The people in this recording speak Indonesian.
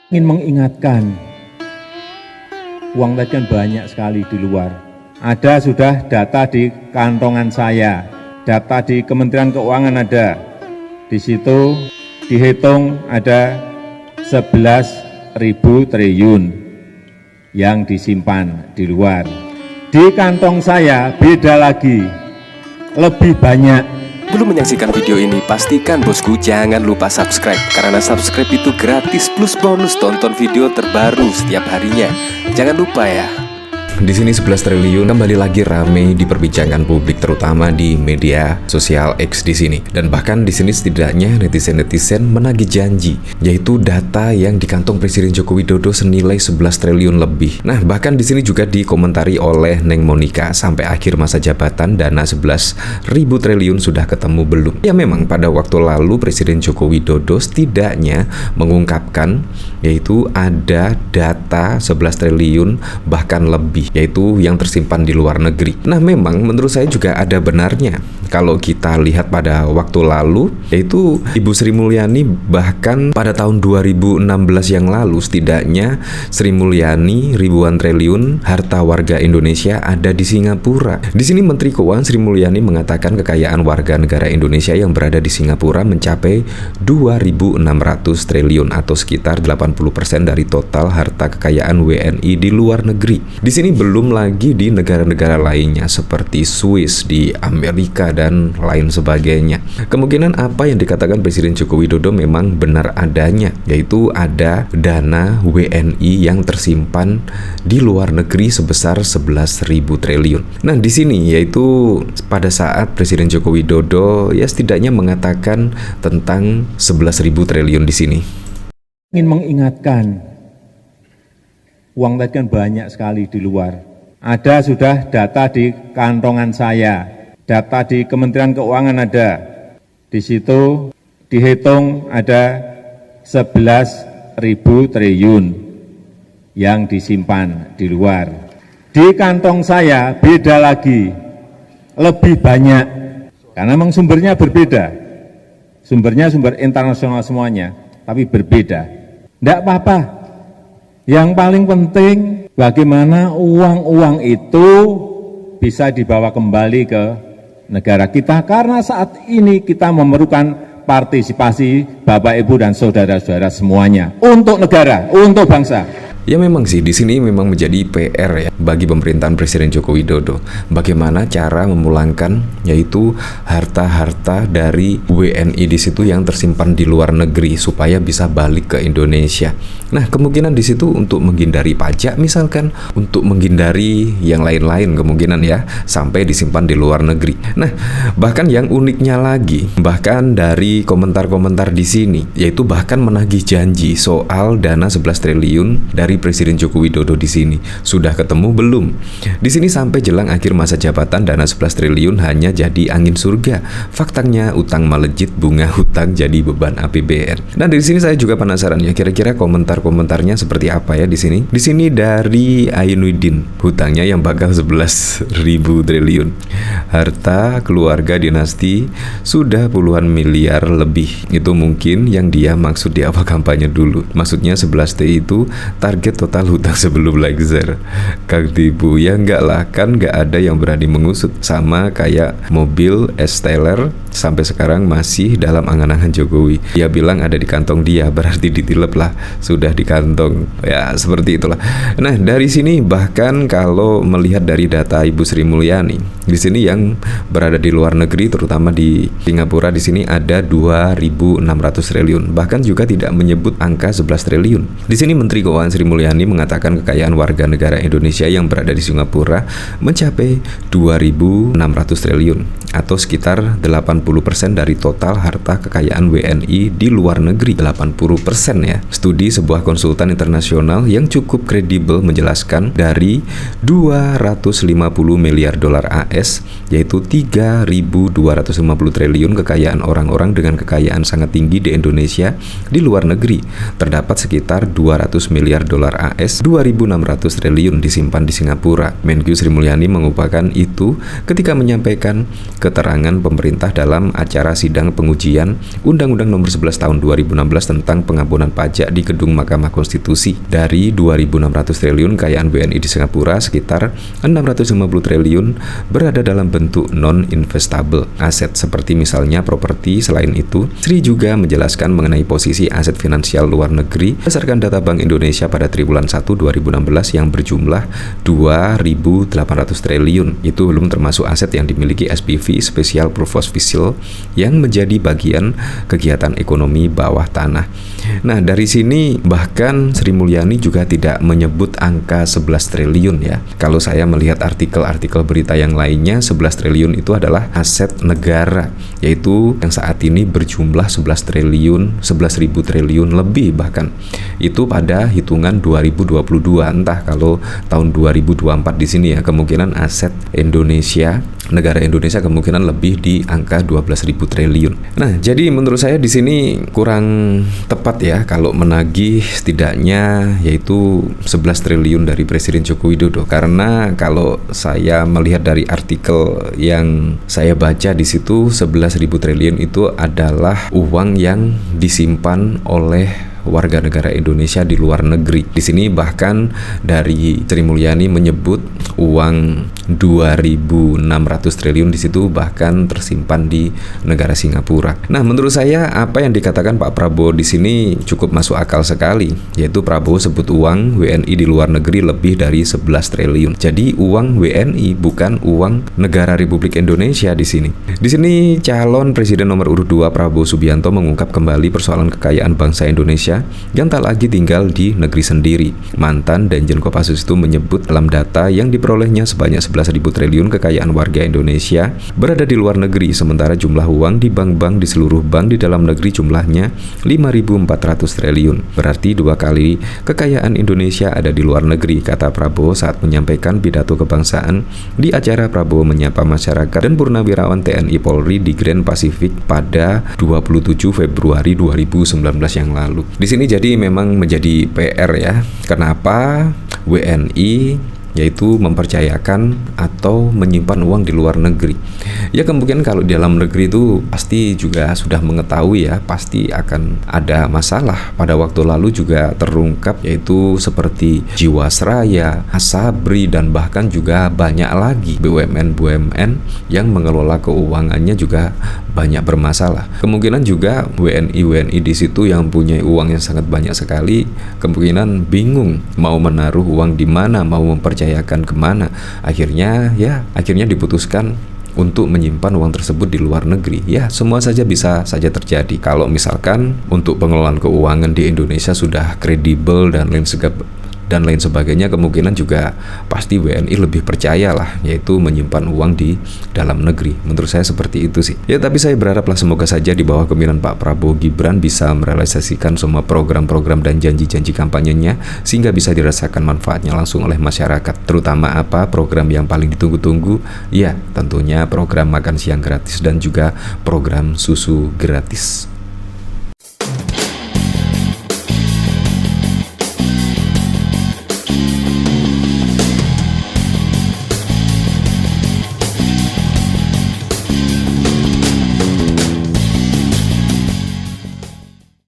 Ingin mengingatkan, uang tadi kan banyak sekali di luar. Ada sudah data di kantongan saya, data di Kementerian Keuangan ada. Di situ dihitung ada 11.000 triliun yang disimpan di luar. Di kantong saya beda lagi, lebih banyak. Belum menyaksikan video ini, pastikan bosku jangan lupa subscribe. Karena subscribe itu gratis plus bonus tonton video terbaru setiap harinya. Jangan lupa ya. Di sini 11 triliun kembali lagi rame diperbincangkan publik, terutama di media sosial X di sini. Dan bahkan di sini setidaknya netizen-netizen menagih janji, yaitu data yang di kantong Presiden Joko Widodo senilai 11 triliun lebih. Nah, bahkan di sini juga dikomentari oleh Neng Monica, sampai akhir masa jabatan dana 11.000 triliun sudah ketemu belum? Ya memang pada waktu lalu Presiden Joko Widodo setidaknya mengungkapkan yaitu ada data 11 triliun bahkan lebih, yaitu yang tersimpan di luar negeri. Nah, memang menurut saya juga ada benarnya. Kalau kita lihat pada waktu lalu, yaitu Ibu Sri Mulyani bahkan pada tahun 2016 yang lalu setidaknya Sri Mulyani ribuan triliun harta warga Indonesia ada di Singapura. Di sini Menteri Keuangan Sri Mulyani mengatakan kekayaan warga negara Indonesia yang berada di Singapura mencapai 2.600 triliun atau sekitar 80% dari total harta kekayaan WNI di luar negeri. Di sini belum lagi di negara-negara lainnya seperti Swiss, di Amerika dan lain sebagainya. Kemungkinan apa yang dikatakan Presiden Joko Widodo memang benar adanya, yaitu ada dana WNI yang tersimpan di luar negeri sebesar 11.000 triliun. Nah, di sini yaitu pada saat Presiden Joko Widodo ya setidaknya mengatakan tentang 11.000 triliun di sini. Ingin mengingatkan, uang tadi kan banyak sekali di luar. Ada sudah data di kantongan saya, data di Kementerian Keuangan ada. Di situ dihitung ada 11.000 triliun yang disimpan di luar. Di kantong saya beda lagi, lebih banyak. Karena memang sumbernya berbeda. Sumbernya sumber internasional semuanya, tapi berbeda. Tidak apa-apa. Yang paling penting bagaimana uang-uang itu bisa dibawa kembali ke negara kita, karena saat ini kita memerlukan partisipasi Bapak, Ibu, dan saudara-saudara semuanya untuk negara, untuk bangsa. Ya memang sih di sini memang menjadi PR ya bagi pemerintahan Presiden Joko Widodo. Bagaimana cara memulangkan yaitu harta-harta dari WNI di situ yang tersimpan di luar negeri supaya bisa balik ke Indonesia. Nah, kemungkinan di situ untuk menghindari pajak misalkan, untuk menghindari yang lain-lain kemungkinan ya, sampai disimpan di luar negeri. Nah, bahkan yang uniknya lagi, bahkan dari komentar-komentar di sini yaitu bahkan menagih janji soal dana 11 triliun dari Presiden Joko Widodo di sini. Sudah ketemu belum? Di sini sampai jelang akhir masa jabatan dana 11 triliun hanya jadi angin surga. Faktanya utang melejit, bunga hutang jadi beban APBN. Nah, dari sini saya juga penasaran ya, kira-kira komentarnya seperti apa ya di sini? Di sini dari Ainuddin, hutangnya yang bakal 11.000 triliun. Harta keluarga dinasti sudah puluhan miliar lebih. Itu mungkin yang dia maksud di awal kampanye dulu. Maksudnya 11T itu target total hutang sebelum Lexer. Kang Tibu, ya enggak lah, kan enggak ada yang berani mengusut. Sama kayak mobil Esteller sampai sekarang masih dalam angan-angan Jokowi. Dia bilang ada di kantong dia, berarti ditilep lah, sudah di kantong. Ya seperti itulah. Nah, dari sini bahkan kalau melihat dari data Ibu Sri Mulyani, di sini yang berada di luar negeri terutama di Singapura, di sini ada 2.600 triliun. Bahkan juga tidak menyebut angka 11 triliun. Di sini Menteri Keuangan Sri Mulyani mengatakan kekayaan warga negara Indonesia yang berada di Singapura mencapai 2.600 triliun atau sekitar 80% dari total harta kekayaan WNI di luar negeri. 80% ya. Studi sebuah konsultan internasional yang cukup kredibel menjelaskan dari 250 miliar dolar AS, yaitu 3.250 triliun kekayaan orang-orang dengan kekayaan sangat tinggi di Indonesia di luar negeri. Terdapat sekitar 200 miliar dolar AS, 2.600 triliun disimpan di Singapura. Menkyu Sri Mulyani mengupakan itu ketika menyampaikan keterangan pemerintah dalam dalam acara sidang pengujian Undang-Undang Nomor 11 Tahun 2016 tentang pengampunan pajak di Gedung Mahkamah Konstitusi. Dari 2.600 triliun kekayaan WNI di Singapura, sekitar 650 triliun berada dalam bentuk non-investable aset seperti misalnya properti. Selain itu, Sri juga menjelaskan mengenai posisi aset finansial luar negeri berdasarkan data Bank Indonesia pada triwulan 1 2016 yang berjumlah 2.800 triliun. Itu belum termasuk aset yang dimiliki SPV (Special Purpose Vessel) yang menjadi bagian kegiatan ekonomi bawah tanah. Nah, dari sini bahkan Sri Mulyani juga tidak menyebut angka 11 triliun ya. Kalau saya melihat artikel-artikel berita yang lainnya, 11 triliun itu adalah aset negara, yaitu yang saat ini berjumlah 11.000 triliun lebih bahkan. Itu pada hitungan 2022. Entah kalau tahun 2024 di sini ya, kemungkinan aset Indonesia, negara Indonesia kemungkinan lebih di angka 12.000 triliun. Nah, jadi menurut saya di sini kurang tepat ya kalau menagih setidaknya yaitu 11 triliun dari Presiden Joko Widodo, karena kalau saya melihat dari artikel yang saya baca di situ 11.000 triliun itu adalah uang yang disimpan oleh warga negara Indonesia di luar negeri. Di sini bahkan dari Sri Mulyani menyebut uang 2.600 triliun di situ bahkan tersimpan di negara Singapura. Nah, menurut saya apa yang dikatakan Pak Prabowo di sini cukup masuk akal sekali, yaitu Prabowo sebut uang WNI di luar negeri lebih dari 11 triliun. Jadi uang WNI bukan uang negara Republik Indonesia di sini. Di sini calon presiden nomor urut 2 Prabowo Subianto mengungkap kembali persoalan kekayaan bangsa Indonesia yang tak lagi tinggal di negeri sendiri. Mantan Danjen Kopassus itu menyebut dalam data yang diperolehnya sebanyak 11.000 triliun kekayaan warga Indonesia berada di luar negeri, sementara jumlah uang di bank-bank di seluruh bank di dalam negeri jumlahnya 5.400 triliun. Berarti 2 kali kekayaan Indonesia ada di luar negeri, kata Prabowo saat menyampaikan pidato kebangsaan di acara Prabowo Menyapa Masyarakat dan Purnawirawan TNI Polri di Grand Pacific pada 27 Februari 2019 yang lalu. Di sini jadi memang menjadi PR ya. Kenapa WNI yaitu mempercayakan atau menyimpan uang di luar negeri? Ya kemungkinan kalau di dalam negeri itu pasti juga sudah mengetahui ya, pasti akan ada masalah. Pada waktu lalu juga terungkap yaitu seperti Jiwasraya, Asabri, dan bahkan juga banyak lagi BUMN yang mengelola keuangannya juga banyak bermasalah. Kemungkinan juga WNI di situ yang punya uang yang sangat banyak sekali, kemungkinan bingung mau menaruh uang di mana, mau mempercayakan kemana. Akhirnya diputuskan untuk menyimpan uang tersebut di luar negeri. Ya, semua saja bisa saja terjadi. Kalau misalkan untuk pengelolaan keuangan di Indonesia sudah kredibel dan lain sebagainya, kemungkinan juga pasti WNI lebih percaya lah, yaitu menyimpan uang di dalam negeri. Menurut saya seperti itu sih. Ya, tapi saya berharaplah semoga saja di bawah kepemimpinan Pak Prabowo Gibran bisa merealisasikan semua program-program dan janji-janji kampanyenya sehingga bisa dirasakan manfaatnya langsung oleh masyarakat. Terutama apa program yang paling ditunggu-tunggu? Ya, tentunya program makan siang gratis dan juga program susu gratis.